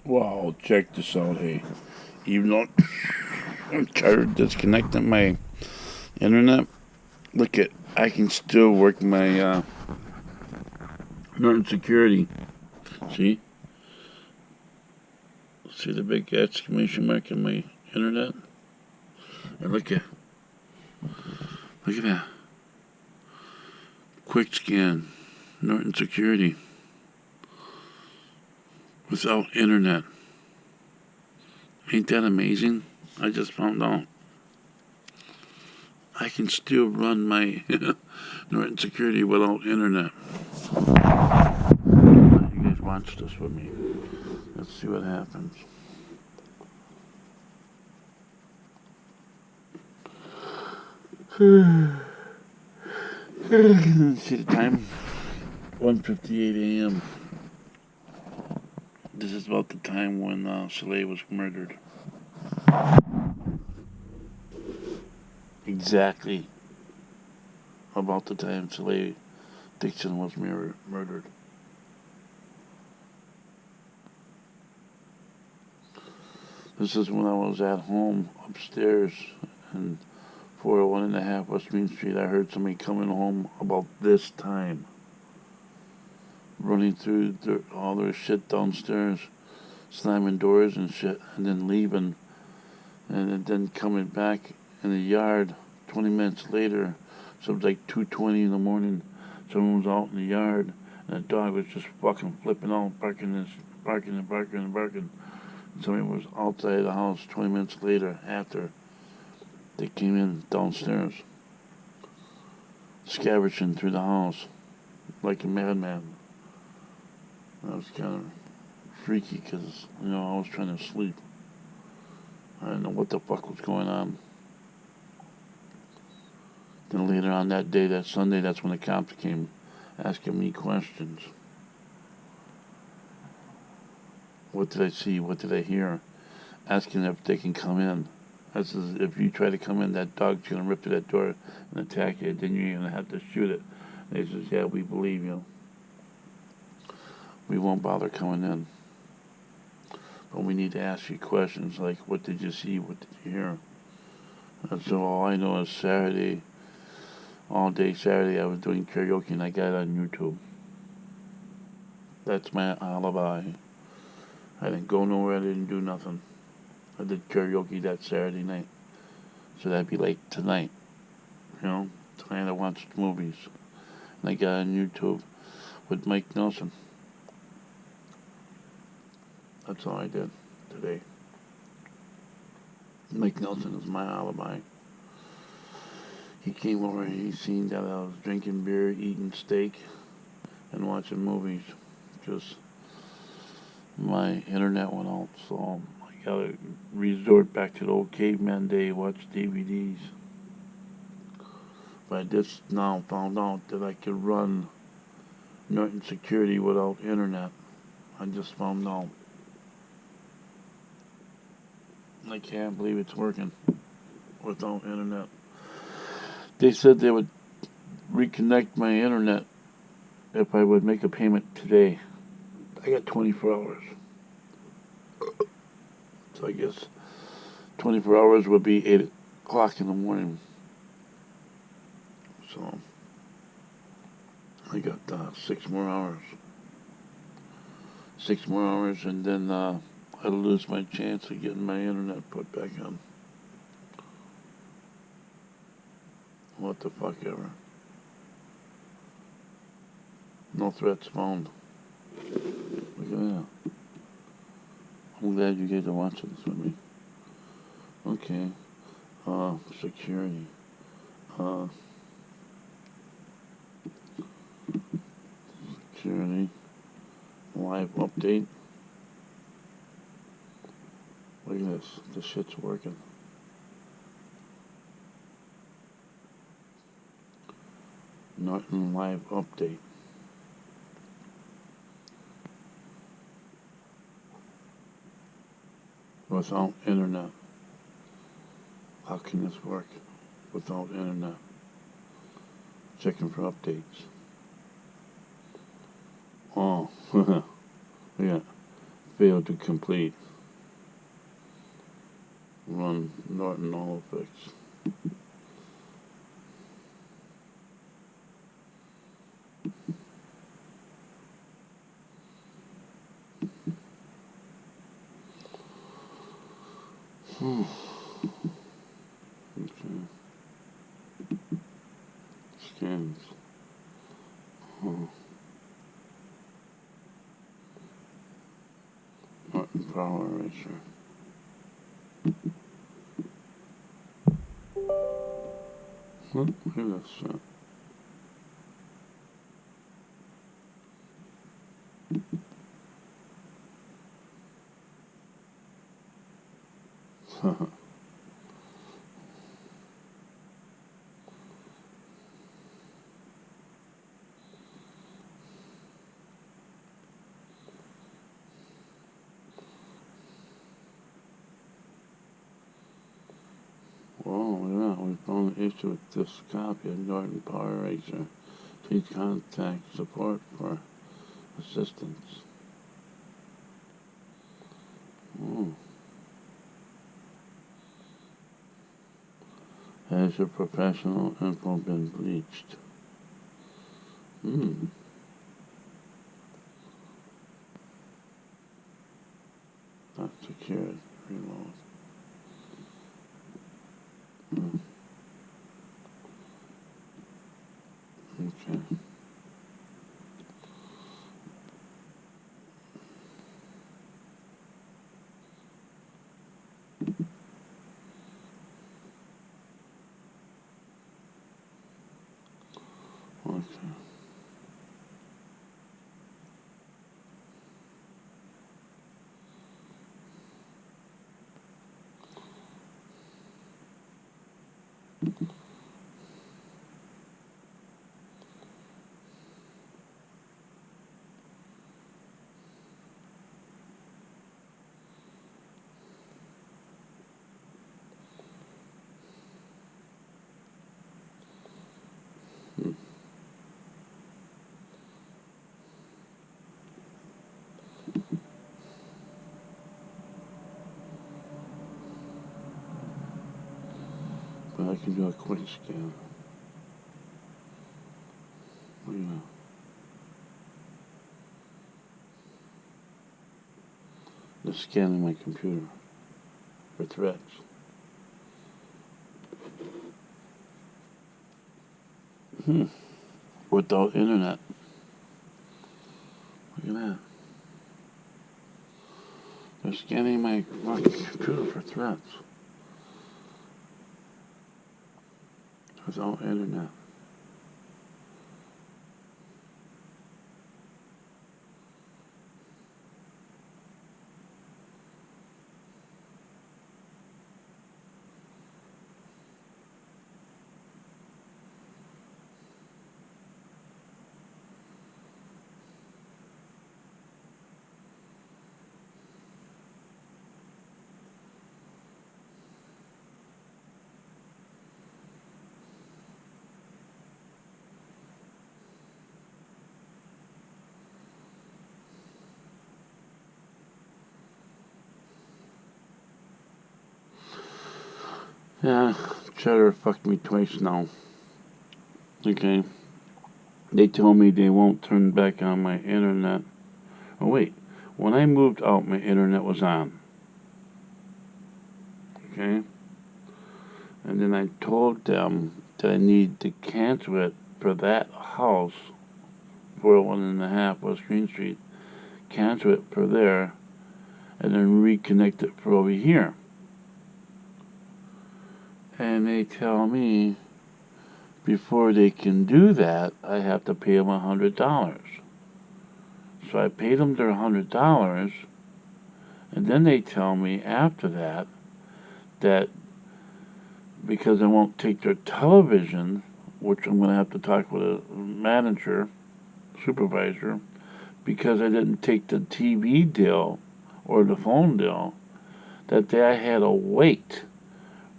Wow, check this out, hey. Even though I'm tired of disconnecting my internet, look at, I can still work my Norton security. See? See the big exclamation mark in my internet? And look at that. Quick scan, Norton security. Without internet. Ain't that amazing? I just found out. I can still run my Norton security without internet. You guys watch this with me. Let's see what happens. See the time? 1:58 a.m. This is about the time when Soleil was murdered. Exactly about the time Soleil Dixon was murdered. This is when I was at home upstairs in 401.5 West Main Street. I heard somebody coming home about this time, running through all their shit downstairs, slamming doors and shit, and then leaving, and then coming back in the yard 20 minutes later. So it was like 2:20 in the morning. Someone was out in the yard, and a dog was just fucking flipping out, barking. Somebody was outside the house 20 minutes later after they came in downstairs, scavenging through the house like a madman. That was kind of freaky because, I was trying to sleep. I didn't know what the fuck was going on. Then later on that day, that Sunday, that's when the cops came asking me questions. What did I see? What did I hear? Asking if they can come in. I says, if you try to come in, that dog's going to rip through that door and attack you. Then you're going to have to shoot it. And they says, yeah, we believe you. We won't bother coming in. But we need to ask you questions like, what did you see? What did you hear? And so all I know is Saturday, all day Saturday, I was doing karaoke and I got it on YouTube. That's my alibi. I didn't go nowhere. I didn't do nothing. I did karaoke that Saturday night. So that'd be like tonight. Tonight I watched movies. And I got on YouTube with Mike Nelson. That's all I did today. Mike Nelson is my alibi. He came over and he seen that I was drinking beer, eating steak, and watching movies. Just my internet went out, so I gotta resort back to the old caveman day, watch DVDs. But I just now found out that I could run Norton security without internet. I just found out. I can't believe it's working without internet. They said they would reconnect my internet if I would make a payment today. I got 24 hours. So I guess 24 hours would be 8 o'clock in the morning. So I got 6 more hours. 6 more hours, and then I'll lose my chance of getting my internet put back on. What the fuck ever. No threats found. Look at that. I'm glad you guys are watching this with me. Okay. Security. Security. Live update. Look at this. This shit's working. Norton live update. Without internet. How can this work without internet? Checking for updates. Oh, yeah. failed to complete. Run Norton All Fix. Okay. Scans. Norton Power Eraser. What? Look at this shit. Whoa, yeah, we found an issue with this copy of Norton Power Eraser. Please contact support for assistance. Has your professional info been breached? Not secured. Reload. Okay. Okay. But I can do a quick scan. What do you know? Just scanning my computer for threats. Without internet. Look at that. They're scanning my fucking computer for threats. Without internet. Yeah, Cheddar fucked me twice now. Okay. They told me they won't turn back on my internet. Oh wait, when I moved out, my internet was on. Okay? And then I told them that I need to cancel it for that house, 401.5 West Green Street. Cancel it for there, and then reconnect it for over here. And they tell me before they can do that, I have to pay them $100. So I paid them their $100, and then they tell me after that because I won't take their television, which I'm going to have to talk with a manager, supervisor, because I didn't take the TV deal or the phone deal, that I had to wait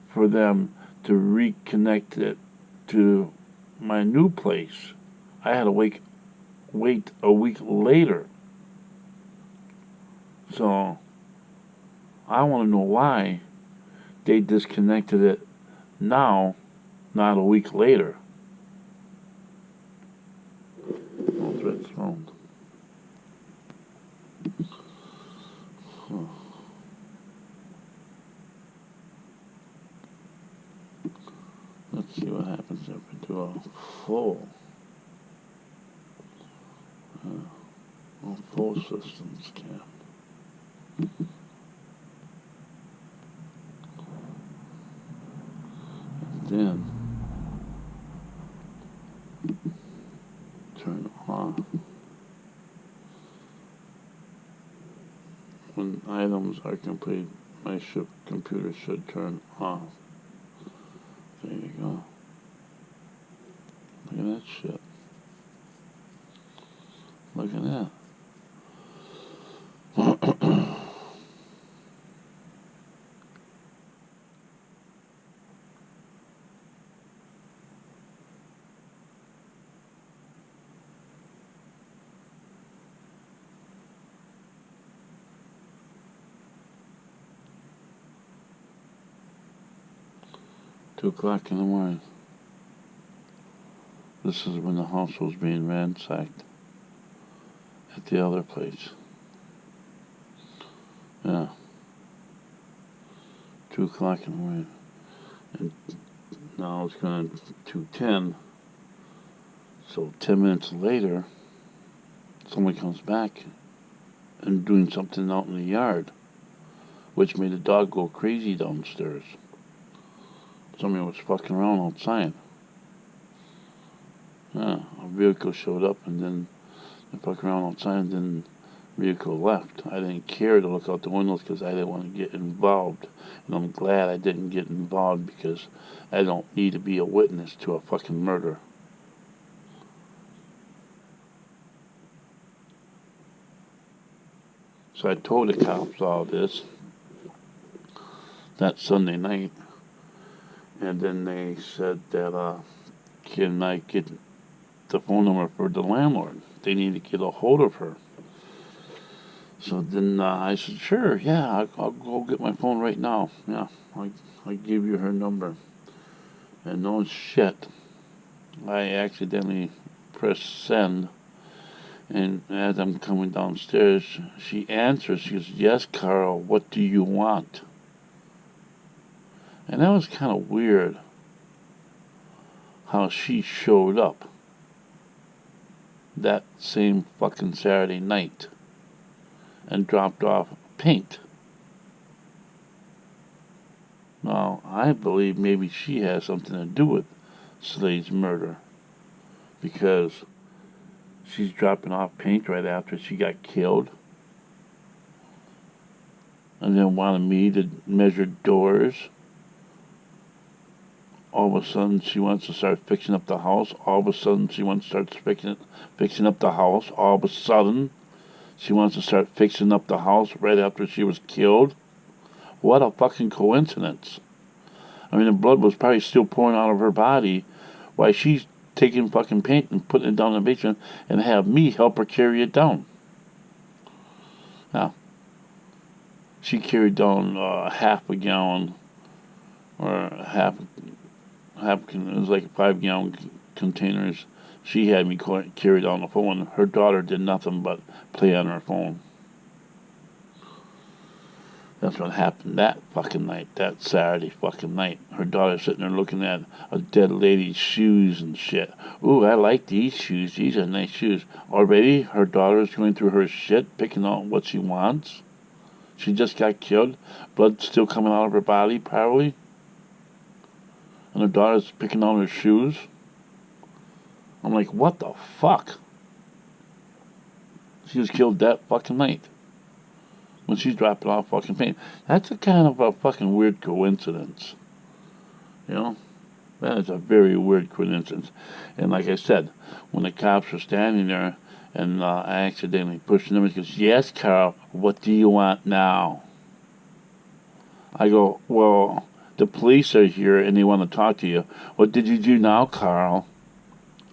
for them to reconnect it to my new place. I had to wait a week later. So I want to know why they disconnected it now, not a week later. Oh, Red's phone. Huh. Let's see what happens if we do a full system scan. Then turn off when items are complete. My computer should turn off. There you go. Look at that shit. Look at that. 2 o'clock in the morning. This is when the house was being ransacked at the other place. Yeah. 2 o'clock in the morning. And now it's going to 2:10. So 10 minutes later, someone comes back and doing something out in the yard, which made the dog go crazy downstairs. Somebody was fucking around outside. Yeah, a vehicle showed up and then they fucked around outside and then the vehicle left. I didn't care to look out the windows because I didn't want to get involved. And I'm glad I didn't get involved because I don't need to be a witness to a fucking murder. So I told the cops all this that Sunday night. And then they said that, can I get the phone number for the landlord? They need to get a hold of her. So then I said, sure, yeah, I'll go get my phone right now. Yeah, I'll give you her number. And no shit, I accidentally pressed send. And as I'm coming downstairs, she answers. She goes, yes, Carl, what do you want? And that was kind of weird how she showed up that same fucking Saturday night and dropped off paint. Now, I believe maybe she has something to do with Slade's murder because she's dropping off paint right after she got killed and then wanted me to measure doors. All of a sudden, she wants to start fixing up the house. All of a sudden, she wants to start fixing up the house. All of a sudden, she wants to start fixing up the house right after she was killed. What a fucking coincidence. I mean, the blood was probably still pouring out of her body while she's taking fucking paint and putting it down in the basement and have me help her carry it down. Now, she carried down half a gallon or it was like 5-gallon containers. She had me carry down the phone. Her daughter did nothing but play on her phone. That's what happened that fucking night, that Saturday fucking night. Her daughter sitting there looking at a dead lady's shoes and shit. Ooh, I like these shoes. These are nice shoes. Already, her daughter's going through her shit, picking out what she wants. She just got killed. Blood still coming out of her body, probably. And her daughter's picking on her shoes. I'm like, what the fuck? She was killed that fucking night. When she's dropping off fucking paint. That's a kind of a fucking weird coincidence. You know? That is a very weird coincidence. And like I said, when the cops were standing there and I accidentally pushed them, he goes, yes, Carl, what do you want now? I go, well, the police are here and they want to talk to you. What did you do now, Carl?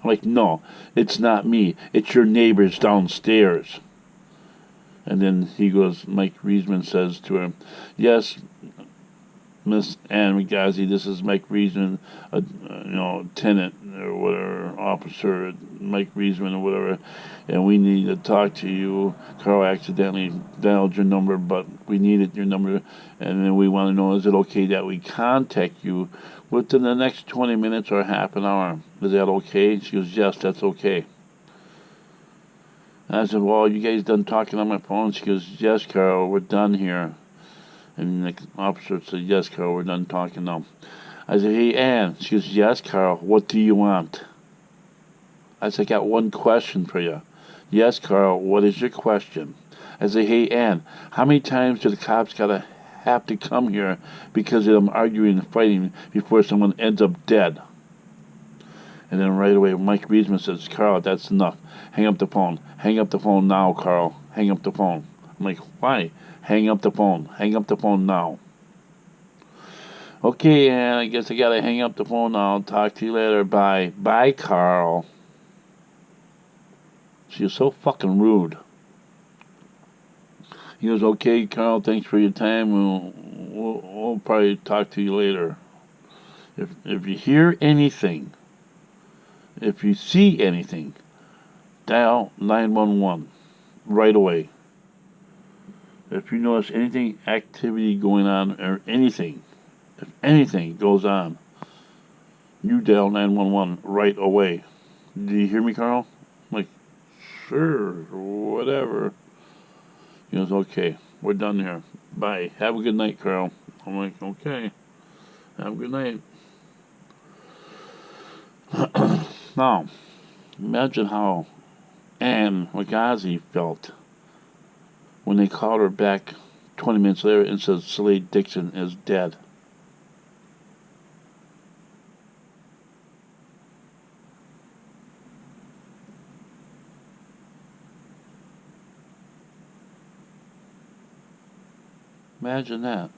I'm like, no, it's not me. It's your neighbors downstairs. And then he goes, Mike Reisman says to her, yes, Miss Ann McGazzy, this is Mike Reisman, tenant or whatever, officer, Mike Reisman or whatever, and we need to talk to you. Carl accidentally dialed your number, but we needed your number, and then we want to know, is it okay that we contact you within the next 20 minutes or half an hour? Is that okay? She goes, yes, that's okay. And I said, well, you guys done talking on my phone? She goes, yes, Carl, we're done here. And the officer said, yes, Carl, we're done talking now. I said, hey, Ann. She goes, yes, Carl, what do you want? I said, I got one question for you. Yes, Carl, what is your question? I said, hey, Ann, how many times do the cops gotta have to come here because of them arguing and fighting before someone ends up dead? And then right away, Mike Reisman says, Carl, that's enough. Hang up the phone. Hang up the phone now, Carl. Hang up the phone. I'm like, why? Hang up the phone. Hang up the phone now. Okay, and I guess I gotta hang up the phone now. Talk to you later. Bye. Bye, Carl. She was so fucking rude. He goes, okay, Carl, thanks for your time. We'll probably talk to you later. If you hear anything, if you see anything, dial 911 right away. If you notice anything, activity going on, or anything, if anything goes on, you dial 911 right away. Do you hear me, Carl? I'm like, sure, whatever. He goes, okay, we're done here. Bye. Have a good night, Carl. I'm like, okay. Have a good night. Now, imagine how Ann McGazzy felt when they called her back 20 minutes later and said Slade Dixon is dead. Imagine that.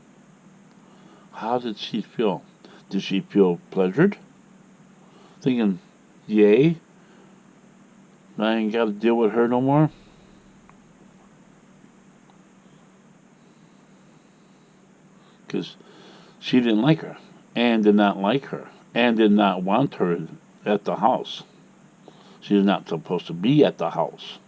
How did she feel? Did she feel pleasured? Thinking, yay, I ain't got to deal with her no more? Because she didn't like her. Ann did not like her. Ann did not want her at the house. She was not supposed to be at the house.